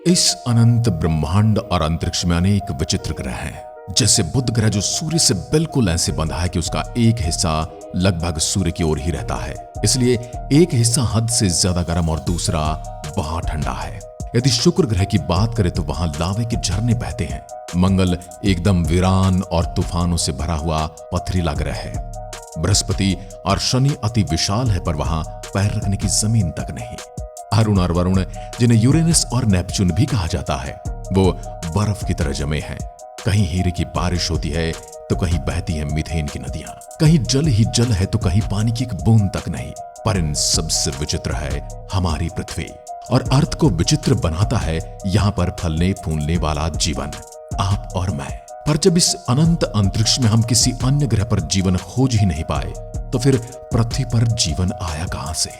इस अनंत ब्रह्मांड और अंतरिक्ष में अनेक विचित्र ग्रह हैं। जैसे बुध ग्रह जो सूर्य से बिल्कुल ऐसे बंधा है कि उसका एक हिस्सा लगभग सूर्य की ओर ही रहता है, इसलिए एक हिस्सा हद से ज्यादा गर्म और दूसरा बहुत ठंडा है। यदि शुक्र ग्रह की बात करें तो वहां लावे के झरने बहते हैं। मंगल एकदम वीरान और तूफानों से भरा हुआ पथरीला ग्रह है। बृहस्पति और शनि अति विशाल है, पर वहां पैर रखने की जमीन तक नहीं। अरुण और वरुण, जिन्हें यूरेनस और नेपच्यून भी कहा जाता है, वो बर्फ की तरह जमे हैं। कहीं हीरे की बारिश होती है तो कहीं बहती है मीथेन की नदियां। कहीं जल ही जल है तो कहीं पानी की एक बूंद तक नहीं। पर इन सबसे विचित्र है हमारी पृथ्वी, और अर्थ को विचित्र बनाता है यहां पर फलने फूलने वाला जीवन, आप और मैं। पर जब इस अनंत अंतरिक्ष में हम किसी अन्य ग्रह पर जीवन खोज ही नहीं पाए, तो फिर पृथ्वी पर जीवन आया कहां से?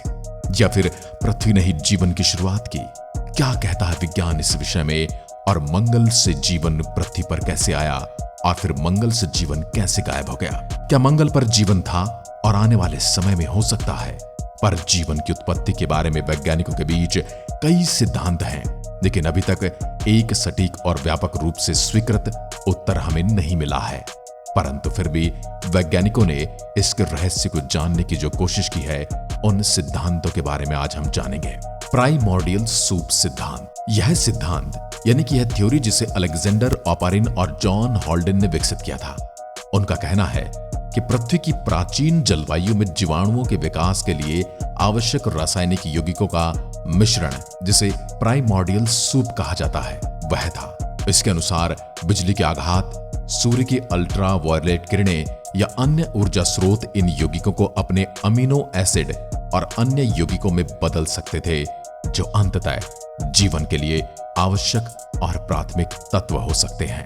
या फिर पृथ्वी ने ही जीवन की शुरुआत की? क्या कहता है विज्ञान इस विषय में? और मंगल से जीवन पृथ्वी पर कैसे आया, और फिर मंगल से जीवन कैसे गायब हो गया? क्या मंगल पर जीवन था और आने वाले समय में हो सकता है? पर जीवन की उत्पत्ति के बारे में वैज्ञानिकों के बीच कई सिद्धांत हैं, लेकिन अभी तक एक सटीक और व्यापक रूप से स्वीकृत उत्तर हमें नहीं मिला है। परंतु फिर भी वैज्ञानिकों ने इसके रहस्य को जानने की जो कोशिश की है, उन सिद्धांतों के बारे में आज हम जानेंगे। प्राइमोर्डियल सूप सिद्धांत। यह सिद्धांत यानी कि यह थ्योरी जिसे अलेक्जेंडर ऑपारिन और जॉन हॉल्डन ने विकसित किया था, उनका कहना है कि पृथ्वी की प्राचीन जलवायु में जीवाणुओं के विकास के लिए आवश्यक रासायनिक यौगिकों का मिश्रण, जिसे प्राइमोर्डियल सूप कहा जाता है, वह था। इसके अनुसार बिजली के आघात, सूर्य की अल्ट्रा वायलेट किरणें या अन्य ऊर्जा स्रोत इन यौगिकों को अपने अमीनो एसिड और अन्य यौगिकों में बदल सकते थे, जो अंततः जीवन के लिए आवश्यक और प्राथमिक तत्व हो सकते हैं।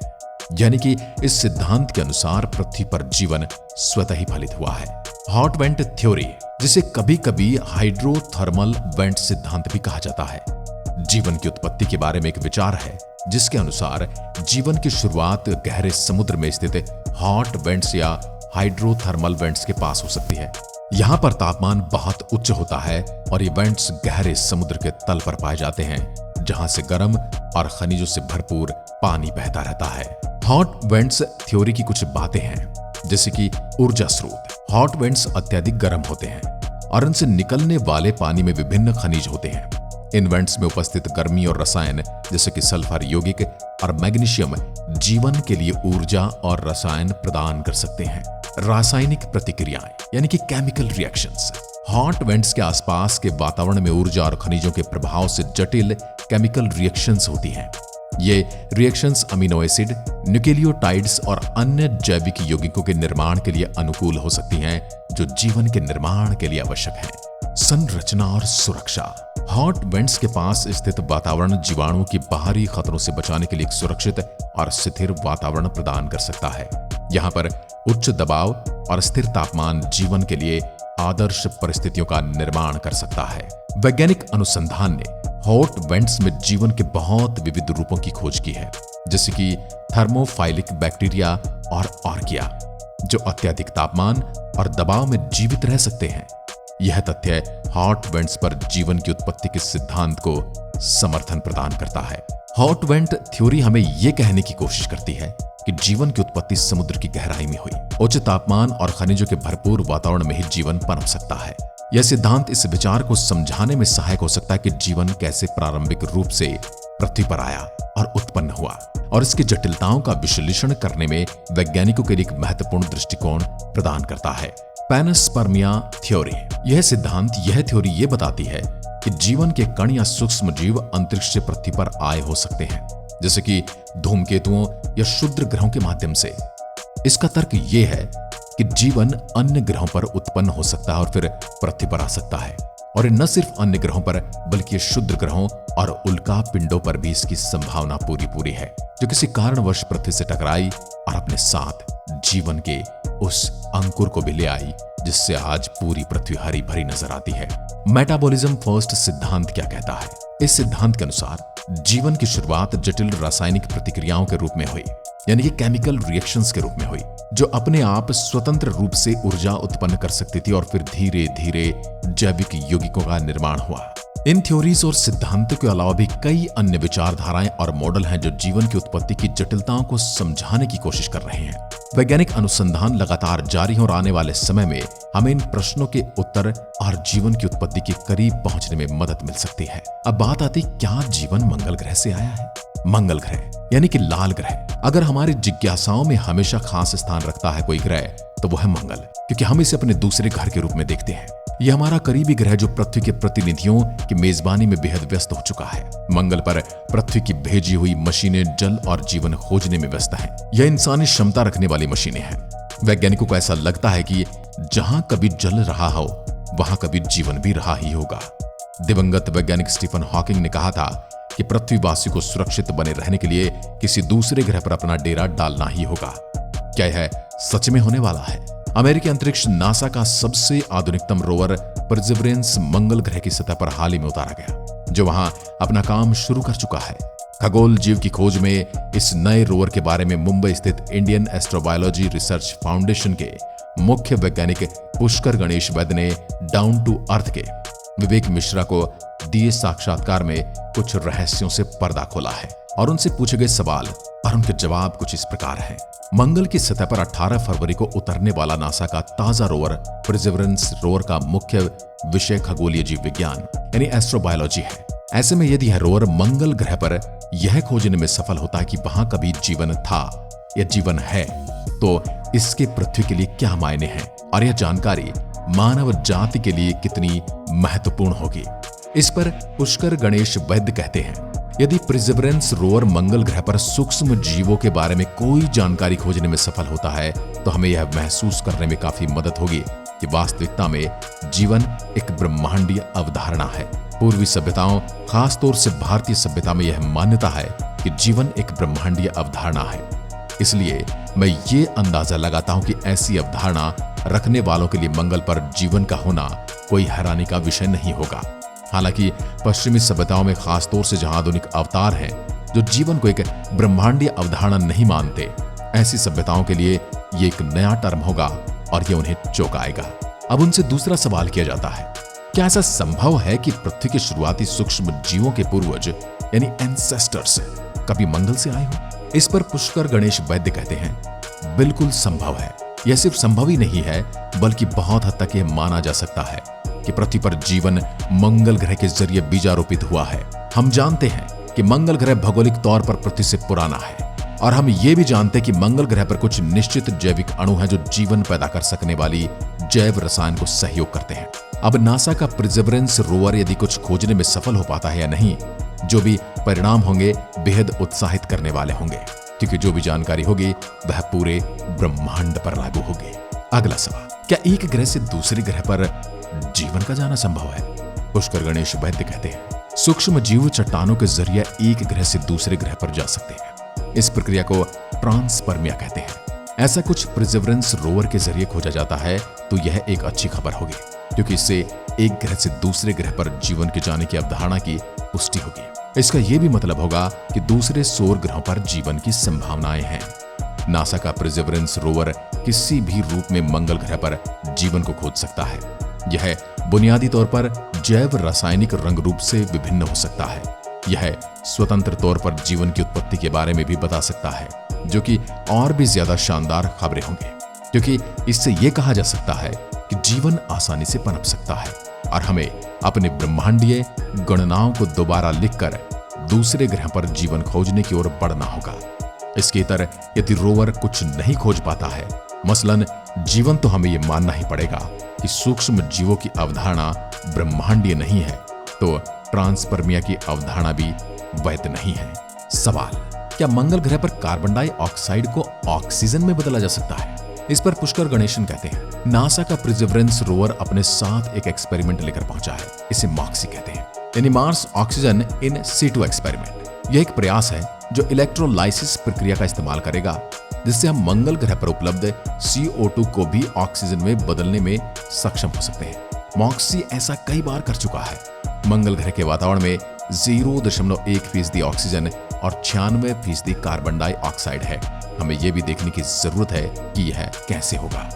यानी कि इस सिद्धांत के अनुसार पृथ्वी पर जीवन स्वतः ही फलित हुआ है। हॉट वेंट थ्योरी, जिसे कभी कभी हाइड्रोथर्मल वेंट सिद्धांत भी कहा जाता है, जीवन की उत्पत्ति के बारे में एक विचार है जिसके अनुसार जीवन की शुरुआत गहरे समुद्र में स्थित हॉट वेंट्स या हाइड्रोथर्मल वेंट्स के पास हो सकती है। यहां पर तापमान बहुत उच्च होता है और ये वेंट्स गहरे समुद्र के तल पर पाए जाते हैं, जहां से गर्म और खनिजों से भरपूर पानी बहता रहता है। हॉट वेंट्स थ्योरी की कुछ बातें हैं, जैसे कि ऊर्जा स्रोत। हॉट वेंट्स अत्यधिक गर्म होते हैं और इनसे निकलने वाले पानी में विभिन्न खनिज होते हैं। इन वेंट्स में उपस्थित गर्मी और रसायन, जैसे कि सल्फर यौगिक और मैग्नीशियम, जीवन के लिए ऊर्जा और रसायन प्रदान कर सकते हैं। रासायनिक प्रतिक्रियाएं यानी कि केमिकल रिएक्शंस। हॉट वेंट्स के आसपास के वातावरण में ऊर्जा और खनिजों के प्रभाव से जटिल केमिकल रिएक्शंस होती हैं। ये रिएक्शंस अमीनो एसिड, न्यूक्लियोटाइड्स और अन्य जैविक यौगिकों के निर्माण के लिए अनुकूल हो सकती हैं, जो जीवन के निर्माण के लिए आवश्यक हैं। संरचना और सुरक्षा। हॉट वेंट्स के पास स्थित वातावरण जीवाणुओं की बाहरी खतरों से बचाने के लिए एक सुरक्षित और स्थिर वातावरण प्रदान कर सकता है। यहाँ पर उच्च दबाव और स्थिर तापमान जीवन के लिए आदर्श परिस्थितियों का निर्माण कर सकता है। वैज्ञानिक अनुसंधान ने हॉट वेंट्स में जीवन के बहुत विविध रूपों की खोज की है, जैसे कि थर्मोफाइलिक बैक्टीरिया और आर्किया, जो अत्यधिक तापमान और दबाव में जीवित रह सकते हैं। यह तथ्य हॉट वेंट्स पर जीवन की उत्पत्ति के सिद्धांत को समर्थन प्रदान करता है। हॉट वेंट थ्योरी हमें यह कहने की कोशिश करती है कि जीवन की उत्पत्ति समुद्र की गहराई में हुई। उच्च तापमान और खनिजों के भरपूर वातावरण में ही जीवन पनप सकता है। यह सिद्धांत इस विचार को समझाने में सहायक हो सकता है कि जीवन कैसे प्रारंभिक रूप से पृथ्वी पर आया और उत्पन्न हुआ, और इसकी जटिलताओं का विश्लेषण करने में वैज्ञानिकों के लिए एक महत्वपूर्ण दृष्टिकोण प्रदान करता है। Panspermia theory. यह सिद्धांत यह थ्योरी यह बताती है कि जीवन के कण या सूक्ष्म जीव अंतरिक्ष से पृथ्वी पर आए हो सकते हैं, जैसे कि धूमकेतुओं या क्षुद्र ग्रहों के माध्यम से। इसका तर्क यह है कि जीवन अन्य ग्रहों पर उत्पन्न हो सकता है और फिर पृथ्वी पर आ सकता है, और न सिर्फ अन्य ग्रहों पर बल्कि क्षुद्र ग्रहों और उल्का पिंडों पर भी इसकी संभावना पूरी है, जो किसी कारणवश पृथ्वी से टकराई और अपने साथ जीवन के उस अंकुर को भी ले आई, जिससे आज पूरी पृथ्वी हरी भरी नजर आती है। मेटाबॉलिज्म फर्स्ट सिद्धांत क्या कहता है? इस सिद्धांत के अनुसार जीवन की शुरुआत जटिल रासायनिक प्रतिक्रियाओं के रूप में हुई, यानी कि केमिकल रिएक्शंस के रूप में हुई, जो अपने आप स्वतंत्र रूप से ऊर्जा उत्पन्न कर सकती थी, और फिर धीरे धीरे जैविक यौगिकों का निर्माण हुआ। इन थ्योरीज और सिद्धांतों के अलावा भी कई अन्य विचारधाराएं और मॉडल हैं जो जीवन की उत्पत्ति की जटिलताओं को समझाने की कोशिश कर रहे हैं। वैज्ञानिक अनुसंधान लगातार जारी है और आने वाले समय में हमें इन प्रश्नों के उत्तर और जीवन की उत्पत्ति के करीब पहुंचने में मदद मिल सकती है। अब बात आती, क्या जीवन मंगल ग्रह से आया है? मंगल ग्रह यानी कि लाल ग्रह, अगर हमारी जिज्ञासाओं में हमेशा खास स्थान रखता है कोई ग्रह तो वह है मंगल, क्योंकि हम इसे अपने दूसरे घर के रूप में देखते हैं। यह हमारा करीबी ग्रह जो पृथ्वी के प्रतिनिधियों की मेजबानी में बेहद व्यस्त हो चुका है। मंगल पर पृथ्वी की भेजी हुई मशीनें जल और जीवन खोजने में व्यस्त हैं। यह इंसानी क्षमता रखने वाली मशीनें हैं। वैज्ञानिकों को ऐसा लगता है कि जहां कभी जल रहा हो वहां कभी जीवन भी रहा ही होगा। दिवंगत वैज्ञानिक स्टीफन हॉकिंग ने कहा था कि पृथ्वीवासी को सुरक्षित बने रहने के लिए किसी दूसरे ग्रह पर अपना डेरा डालना ही होगा। क्या यह सच में होने वाला है? अमेरिकी अंतरिक्ष नासा का सबसे आधुनिकतम रोवर परसिवरेंस मंगल ग्रह की सतह पर हाल ही में उतारा गया, जो वहां अपना काम शुरू कर चुका है। खगोल जीव की खोज में इस नए रोवर के बारे में मुंबई स्थित इंडियन एस्ट्रोबायोलॉजी रिसर्च फाउंडेशन के मुख्य वैज्ञानिक पुष्कर गणेश वैद्य ने डाउन टू अर्थ के विवेक मिश्रा को दिए साक्षात्कार में कुछ रहस्यों से पर्दा खोला है और उनसे पूछे गए सवाल और उनके जवाब कुछ इस प्रकार हैं। मंगल की सतह पर 18 फरवरी को उतरने वाला नासा का ताजा रोवर परसिवरेंस रोवर का मुख्य विषय खगोलीय जीव विज्ञान यानी एस्ट्रोबायोलॉजी है। ऐसे में यदि यह रोवर मंगल ग्रह पर यह खोजने में सफल होता है कि वहां कभी जीवन था या जीवन है, तो इसके पृथ्वी के लिए क्या मायने हैं और यह जानकारी मानव जाति के लिए कितनी महत्वपूर्ण होगी। इस पर पुष्कर गणेश वैद्य कहते हैं, यदि परसिवरेंस रोवर मंगल ग्रह पर सूक्ष्म जीवों के बारे में कोई जानकारी खोजने में सफल होता है तो हमें यह महसूस करने में काफी मदद होगी कि वास्तविकता में जीवन एक ब्रह्मांडीय अवधारणा है। पूर्वी सभ्यताओं, खासतौर से भारतीय सभ्यता में यह मान्यता है कि जीवन एक ब्रह्मांडीय अवधारणा है। इसलिए मैं ये अंदाजा लगाता हूं कि ऐसी अवधारणा रखने वालों के लिए मंगल पर जीवन का होना कोई हैरानी का विषय नहीं होगा। हालांकि पश्चिमी सभ्यताओं में खासतौर से जहां आधुनिक अवतार हैं जो जीवन को एक ब्रह्मांडीय अवधारणा नहीं मानते, ऐसी सभ्यताओं के लिए ये एक नया टर्म होगा और ये उन्हें चौंकाएगा। अब उनसे दूसरा सवाल किया जाता है, क्या ऐसा संभव है कि पृथ्वी के शुरुआती सूक्ष्म जीवों के पूर्वज यानी एंसेस्टर्स कभी मंगल से आए हो? इस पर पुष्कर गणेश वैद्य कहते हैं, बिल्कुल संभव है। यह सिर्फ संभव ही नहीं है बल्कि बहुत हद तक यह माना जा सकता है कि पृथ्वी पर जीवन मंगल ग्रह के जरिए बीजारोपित हुआ है। हम जानते हैं कि मंगल ग्रह भौगोलिक तौर पर पृथ्वी से पुराना है और हम ये भी जानते हैं कि मंगल ग्रह पर कुछ निश्चित जैविक अणु हैं जो जीवन पैदा कर सकने वाली जैव रसायन को सहयोग करते हैं। अब नासा का परसिवरेंस रोवर यदि कुछ खोजने में सफल हो पाता है या नहीं, जो भी परिणाम होंगे बेहद उत्साहित करने वाले होंगे, क्योंकि जो भी जानकारी होगी वह पूरे ब्रह्मांड पर लागू होगी। अगला सवाल, क्या एक ग्रह से दूसरे ग्रह पर जीवन का जाना संभव है? पुष्कर गणेश वैद्य कहते हैं, सूक्ष्म जीव चट्टानों के जरिए एक ग्रह से दूसरे ग्रह पर जा सकते हैं। इस प्रक्रिया को ट्रांसपर्मिया कहते हैं। ऐसा कुछ परसिवरेंस रोवर के जरिए खोजा जाता है तो यह एक अच्छी खबर होगी, क्योंकि इससे एक ग्रह से दूसरे ग्रह पर जीवन के जाने की अवधारणा की पुष्टि होगी। इसका यह भी मतलब होगा कि दूसरे सौर ग्रहों पर जीवन की संभावनाएं हैं। नासा का परसिवरेंस रोवर किसी भी रूप में मंगल ग्रह पर जीवन को खोज सकता है। यह बुनियादी तौर पर जैव रासायनिक रंग रूप से विभिन्न हो सकता है। यह स्वतंत्र तौर पर जीवन की उत्पत्ति के बारे में भी बता सकता है, जो कि और भी ज्यादा शानदार खबरें होंगे, क्योंकि इससे यह कहा जा सकता है कि जीवन आसानी से पनप सकता है और हमें अपने ब्रह्मांडीय गणनाओं को दोबारा लिखकर दूसरे ग्रह पर जीवन खोजने की ओर बढ़ना होगा। इसके इतर यदि रोवर कुछ नहीं खोज पाता है, मसलन जीवन, तो हमें यह मानना ही पड़ेगा कि सूक्ष्म जीवों की अवधारणा ब्रह्मांडीय नहीं है, तो ट्रांसपर्मिया की अवधारणा भी वैध नहीं है। सवाल, क्या मंगल ग्रह पर कार्बन डाइऑक्साइड को ऑक्सीजन में बदला जा सकता है? इस पर पुष्कर गणेशन कहते हैं, नासा का परसिवरेंस रोवर अपने साथ एक एक्सपेरिमेंट लेकर पहुंचा है। इसे मॉक्सी कहते हैं, यानी Mars oxygen in situ experiment. यह एक प्रयास है जो इलेक्ट्रोलाइसिस प्रक्रिया का इस्तेमाल करेगा, जिससे हम मंगल ग्रह पर उपलब्ध CO2 को भी ऑक्सीजन में बदलने में सक्षम हो सकते हैं। मॉक्सी ऐसा कई बार कर चुका है। मंगल ग्रह के वातावरण में 0.1% ऑक्सीजन और 96% कार्बन डाइऑक्साइड है। हमें यह भी देखने की जरूरत है कि यह कैसे होगा।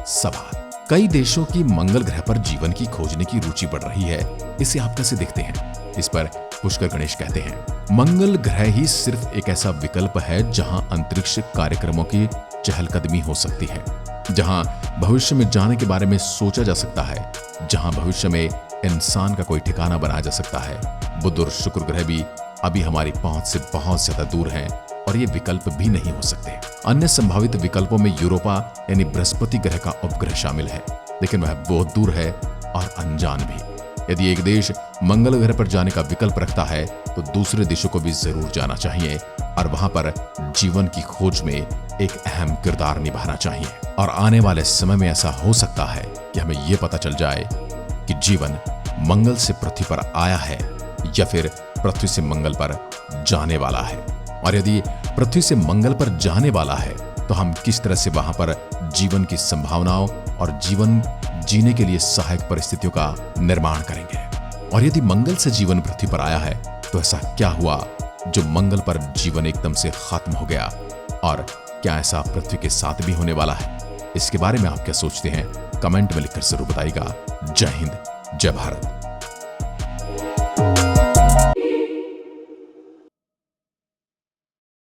सवाल, कई देशों की मंगल ग्रह पर जीवन की खोजने की रुचि बढ़ रही है। इसे आप कैसे देखते हैं? इस पर पुष्कर गणेश कहते हैं, मंगल ग्रह ही सिर्फ एक ऐसा विकल्प है जहां अंतरिक्ष कार्यक्रमों की चहलकदमी हो सकती है, जहां भविष्य में जाने के बारे में सोचा जा सकता है, जहां भविष्य में इंसान का कोई ठिकाना बनाया जा सकता है। बुध और शुक्र ग्रह भी अभी हमारी पहुंच से बहुत ज्यादा दूर हैं और ये विकल्प भी नहीं हो सकते। अन्य संभावित विकल्पों में यूरोपा यानी बृहस्पति ग्रह का उपग्रह शामिल है, लेकिन वह बहुत दूर है और अनजान भी। यदि एक देश मंगल ग्रह पर जाने का विकल्प रखता है तो दूसरे देशों को भी जरूर जाना चाहिए और वहां पर जीवन की खोज में एक अहम किरदार निभाना चाहिए। और आने वाले समय में ऐसा हो सकता है कि हमें यह पता चल जाए कि जीवन मंगल से पृथ्वी पर आया है या फिर पृथ्वी से मंगल पर जाने वाला है। और यदि पृथ्वी से मंगल पर जाने वाला है तो हम किस तरह से वहां पर जीवन की संभावनाओं और जीवन जीने के लिए सहायक परिस्थितियों का निर्माण करेंगे। और यदि मंगल से जीवन पृथ्वी पर आया है तो ऐसा क्या हुआ जो मंगल पर जीवन एकदम से खत्म हो गया, और क्या ऐसा पृथ्वी के साथ भी होने वाला है? इसके बारे में आप क्या सोचते हैं? कमेंट में लिखकर जरूर बताइएगा। जय हिंद, जय भारत।